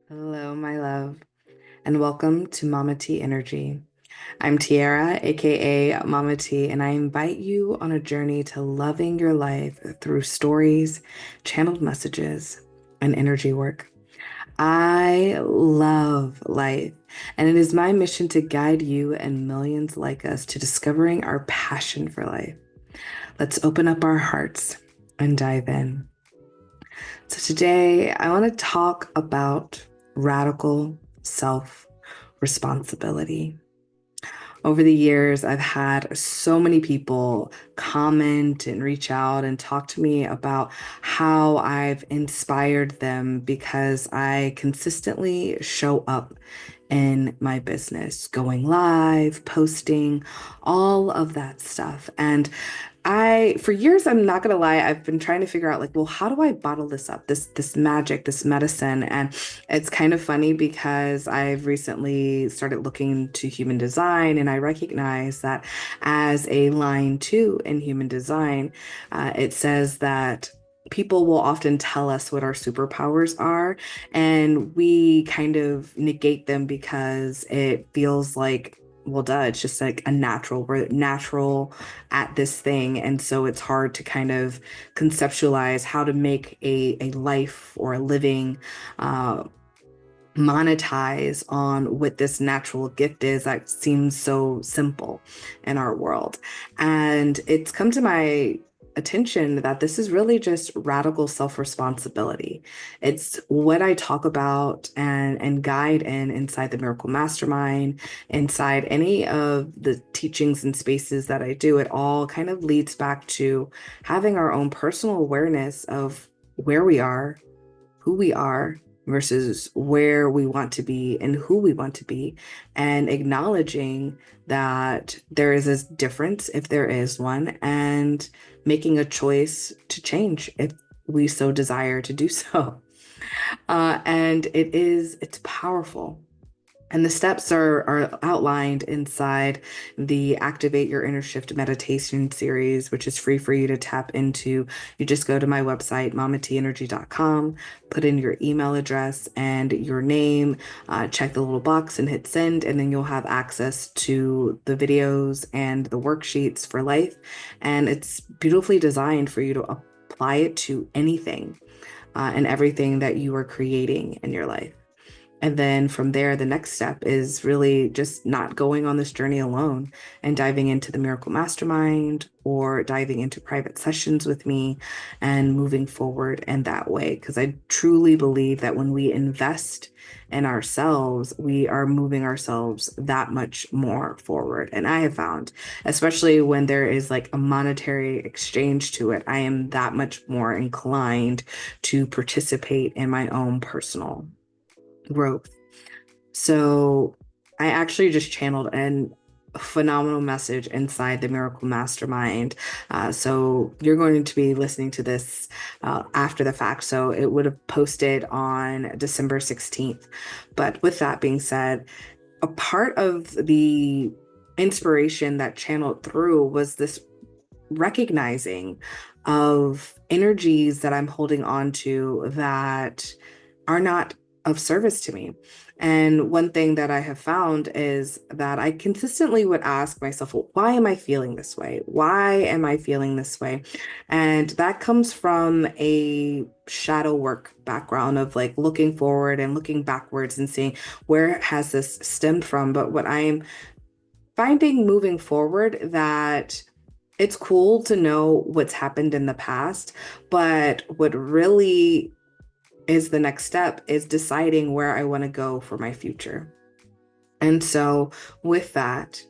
Hello, my love, and welcome to Mama T Energy. I'm Tiara, aka Mama T, and I invite you on a journey to loving your life through stories, channeled messages, and energy work. I love life, and it is my mission to guide you and millions like us to discovering our passion for life. Let's open up our hearts and dive in. So, today I want to talk about radical self responsibility. Over the years, I've had so many people comment and reach out and talk to me about how I've inspired them because I consistently show up in my business, going live, posting, all of that stuff. And for years, I'm not gonna lie, I've been trying to figure out like, well, how do I bottle this up, this magic, this medicine? And it's kind of funny because I've recently started looking into human design, and I recognize that as a line two in human design, it says that people will often tell us what our superpowers are, and we kind of negate them because it feels like, well, duh, it's just like a natural. We're natural at this thing. And so it's hard to kind of conceptualize how to make a life or a living monetize on what this natural gift is that seems so simple in our world. And it's come to my attention that this is really just radical self-responsibility. It's what I talk about and guide inside the Miracle Mastermind, inside any of the teachings and spaces that I do. It all kind of leads back to having our own personal awareness of where we are, who we are versus where we want to be and who we want to be, and acknowledging that there is a difference if there is one, and making a choice to change if we so desire to do so. And it's powerful. And the steps are outlined inside the Activate Your Inner Shift meditation series, which is free for you to tap into. You just go to my website, mamateenergy.com, put in your email address and your name, check the little box and hit send, and then you'll have access to the videos and the worksheets for life. And it's beautifully designed for you to apply it to anything and everything that you are creating in your life. And then from there, the next step is really just not going on this journey alone and diving into the Miracle Mastermind or diving into private sessions with me and moving forward in that way. Because I truly believe that when we invest in ourselves, we are moving ourselves that much more forward. And I have found, especially when there is like a monetary exchange to it, I am that much more inclined to participate in my own personal growth. So I actually just channeled a phenomenal message inside the Miracle Mastermind. So you're going to be listening to this after the fact. So it would have posted on December 16th. But with that being said, a part of the inspiration that channeled through was this recognizing of energies that I'm holding on to that are not of service to me. And one thing that I have found is that I consistently would ask myself, well, why am I feeling this way? Why am I feeling this way? And that comes from a shadow work background of like looking forward and looking backwards and seeing where has this stemmed from. But what I'm finding moving forward, that it's cool to know what's happened in the past, but what really is the next step is deciding where I want to go for my future. And so with that,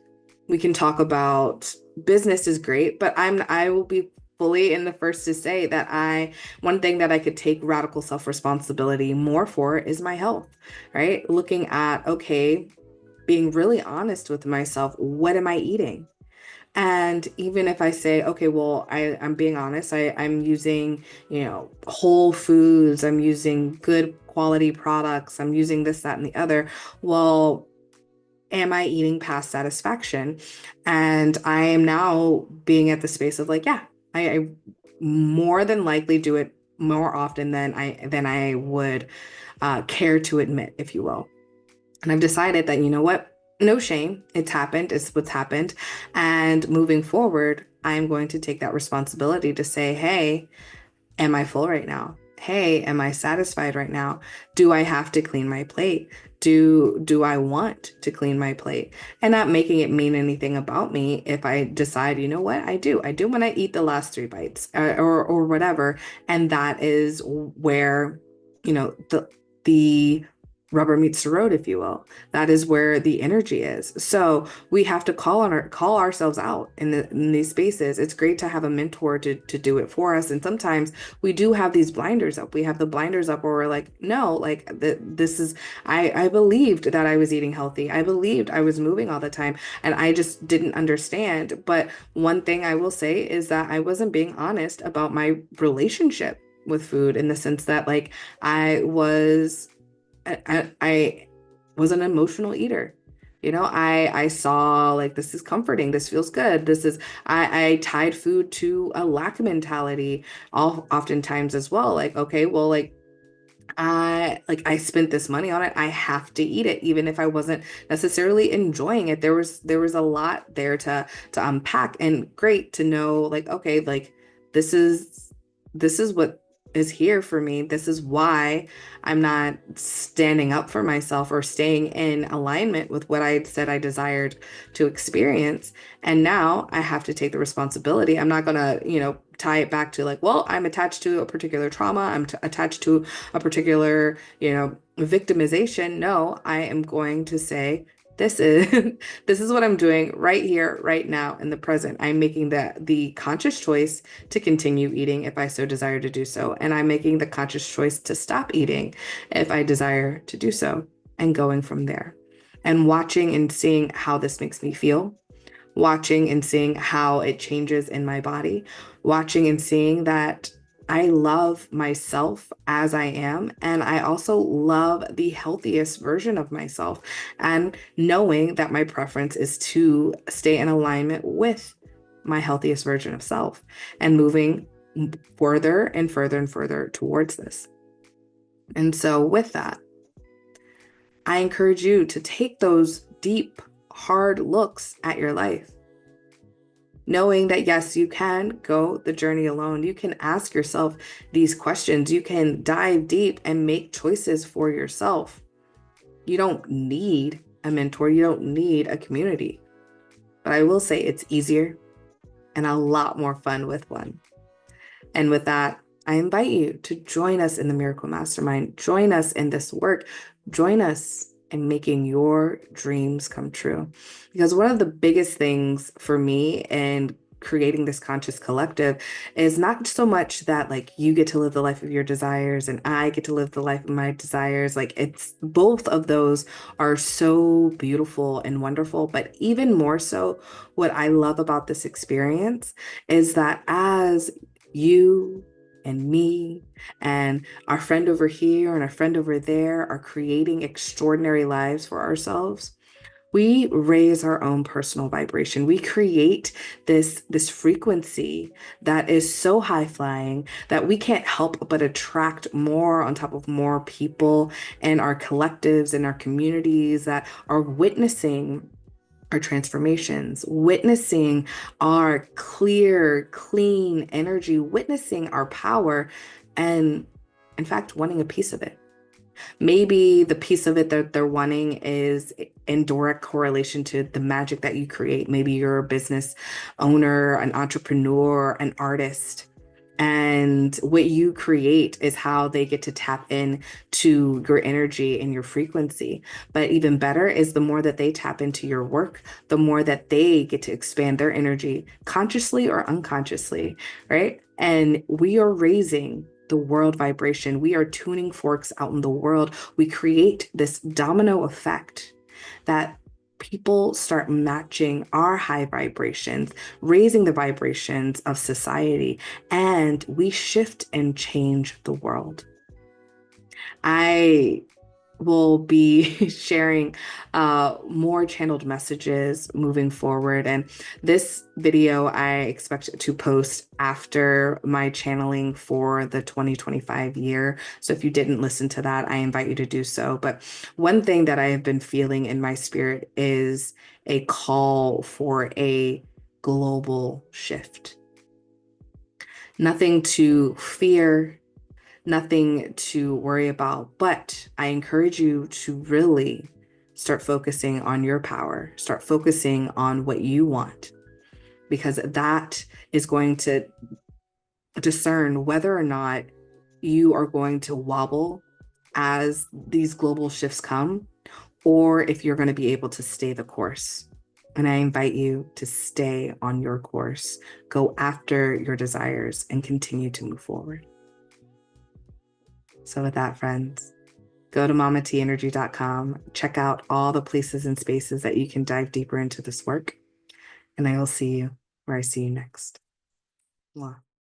we can talk about business is great, but I will be fully in the first to say that one thing that I could take radical self-responsibility more for is my health, right? Looking at, okay, being really honest with myself, what am I eating? And even if I say, okay, well, I'm being honest, I'm using, whole foods, I'm using good quality products, I'm using this, that, and the other. Well, am I eating past satisfaction? And I am now being at the space of like, yeah, I more than likely do it more often than I would care to admit, if you will. And I've decided that, you know what? No shame. It's happened. It's what's happened. And moving forward, I'm going to take that responsibility to say, hey, am I full right now? Hey, am I satisfied right now? Do I have to clean my plate? Do I want to clean my plate? And not making it mean anything about me if I decide, you know what, I do. I do when I eat the last 3 bites, or whatever. And that is where, the rubber meets the road, if you will. That is where the energy is. So we have to call ourselves out in these spaces. It's great to have a mentor to do it for us. And sometimes we do have these blinders up. We have the blinders up where we're like, no, like this is, I believed that I was eating healthy. I believed I was moving all the time, and I just didn't understand. But one thing I will say is that I wasn't being honest about my relationship with food, in the sense that, like, I was an emotional eater. I saw, like, this is comforting. This feels good. I tied food to a lack mentality oftentimes as well. Like, okay, well, I spent this money on it. I have to eat it, even if I wasn't necessarily enjoying it. There was a lot there to unpack, and great to know, like, okay, like, this is what is here for me. This is why I'm not standing up for myself or staying in alignment with what I said I desired to experience. And now I have to take the responsibility. I'm not gonna, tie it back to, like, well, I'm attached to a particular trauma. Attached to a particular, victimization. No, I am going to say, this is this is what I'm doing right here, right now, in the present. I'm making the conscious choice to continue eating if I so desire to do so. And I'm making the conscious choice to stop eating if I desire to do so, and going from there. And watching and seeing how this makes me feel, watching and seeing how it changes in my body, watching and seeing that I love myself as I am, and I also love the healthiest version of myself, and knowing that my preference is to stay in alignment with my healthiest version of self, and moving further and further and further towards this. And so, with that, I encourage you to take those deep, hard looks at your life, knowing that, yes, you can go the journey alone. You can ask yourself these questions. You can dive deep and make choices for yourself. You don't need a mentor. You don't need a community. But I will say it's easier and a lot more fun with one. And with that, I invite you to join us in the Miracle Mastermind. Join us in this work. Join us in making your dreams come true. Because one of the biggest things for me in creating this conscious collective is not so much that, like, you get to live the life of your desires and I get to live the life of my desires. Like, it's both of those are so beautiful and wonderful. But even more so, what I love about this experience is that as you and me and our friend over here and our friend over there are creating extraordinary lives for ourselves, we raise our own personal vibration. We create this frequency that is so high flying that we can't help but attract more on top of more people and our collectives and our communities that are witnessing our transformations, witnessing our clear, clean energy, witnessing our power, and in fact, wanting a piece of it. Maybe the piece of it that they're wanting is in direct correlation to the magic that you create. Maybe you're a business owner, an entrepreneur, an artist. And what you create is how they get to tap in to your energy and your frequency. But even better is the more that they tap into your work, the more that they get to expand their energy consciously or unconsciously, right? And we are raising the world vibration. We are tuning forks out in the world. We create this domino effect that people start matching our high vibrations, raising the vibrations of society, and we shift and change the world. I will be sharing more channeled messages moving forward. And this video I expect to post after my channeling for the 2025 year. So if you didn't listen to that, I invite you to do so. But one thing that I have been feeling in my spirit is a call for a global shift. Nothing to fear, nothing to worry about. But I encourage you to really start focusing on your power, start focusing on what you want, because that is going to discern whether or not you are going to wobble as these global shifts come, or if you're going to be able to stay the course. And I invite you to stay on your course, go after your desires, and continue to move forward. So with that, friends, go to mamateenergy.com, check out all the places and spaces that you can dive deeper into this work, and I will see you where I see you next. Mwah.